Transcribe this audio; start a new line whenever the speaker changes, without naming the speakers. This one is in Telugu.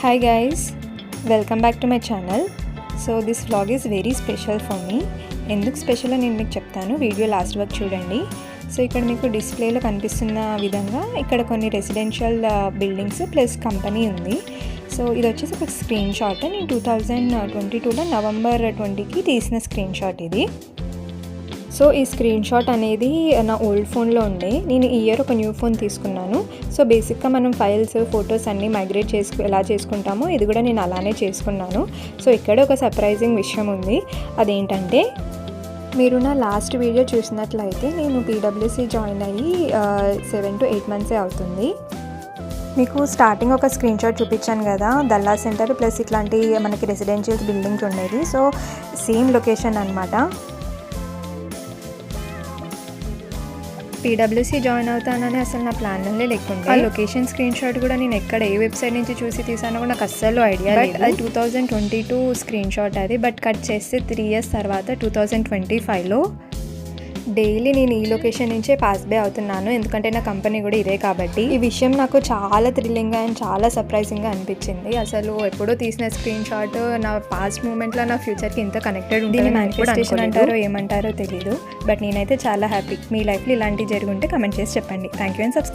Hi guys, welcome back to my channel. So this vlog is very special for me. ఎందుకు స్పెషల్ అని నేను మీకు చెప్తాను, వీడియో లాస్ట్ వరకు చూడండి. సో ఇక్కడ మీకు డిస్ప్లేలో కనిపిస్తున్న విధంగా ఇక్కడ కొన్ని రెసిడెన్షియల్ బిల్డింగ్స్ ప్లస్ కంపెనీ ఉంది. సో ఇది వచ్చేసి ఒక స్క్రీన్ షాట్. నేను 2022లో నవంబర్ 20కి తీసిన స్క్రీన్ షాట్ ఇది. సో ఈ స్క్రీన్ షాట్ అనేది నా ఓల్డ్ ఫోన్లో ఉండే, నేను ఈ ఇయర్ ఒక న్యూ ఫోన్ తీసుకున్నాను. సో బేసిక్గా మనం ఫైల్స్ ఫొటోస్ అన్నీ మైగ్రేట్ ఎలా చేసుకుంటామో ఇది కూడా నేను అలానే చేసుకున్నాను. సో ఇక్కడ ఒక సర్ప్రైజింగ్ విషయం ఉంది. అదేంటంటే, మీరు నా లాస్ట్ వీడియో చూసినట్లయితే నేను పీడబ్ల్యూసీ జాయిన్ అయ్యి 7 to 8 months అవుతుంది. మీకు స్టార్టింగ్ ఒక స్క్రీన్ షాట్ చూపించాను కదా, దల్లా సెంటర్ ప్లస్ ఇట్లాంటి మనకి రెసిడెన్షియల్ బిల్డింగ్స్ ఉండేది. సో సేమ్ లొకేషన్ అనమాట. పీడబ్ల్యూసీ జాయిన్ అవుతానని అసలు నా ప్లాన్లే లేకుండా, ఆ లొకేషన్ స్క్రీన్ షాట్ కూడా నేను ఎక్కడ ఏ వెబ్సైట్ నుంచి చూసి తీసానో కూడా నాకు అస్సలు ఐడియా లేదు. అది 2022 స్క్రీన్ షాట్ అది. బట్ కట్ చేస్తే 3 years తర్వాత 2025లో డైలీ నేను ఈ లొకేషన్ నుంచే పాస్ బై అవుతున్నాను, ఎందుకంటే నా కంపెనీ కూడా ఇదే కాబట్టి. ఈ విషయం నాకు చాలా థ్రిల్లింగ్గా అండ్ చాలా సర్ప్రైజింగ్గా అనిపించింది. అసలు ఎప్పుడో తీసిన స్క్రీన్ షాట్ నా పాస్ట్ మూమెంట్లో నా ఫ్యూచర్కి ఇంత కనెక్టెడ్ ఉంటుంది. మేనిఫెస్టేషన్ అంటారో ఏమంటారో తెలీదు, బట్ నేనైతే చాలా హ్యాపీ. మీ లైఫ్లో ఇలాంటివి జరుగుంటే కమెంట్ చేసి చెప్పండి. Thank you and subscribe.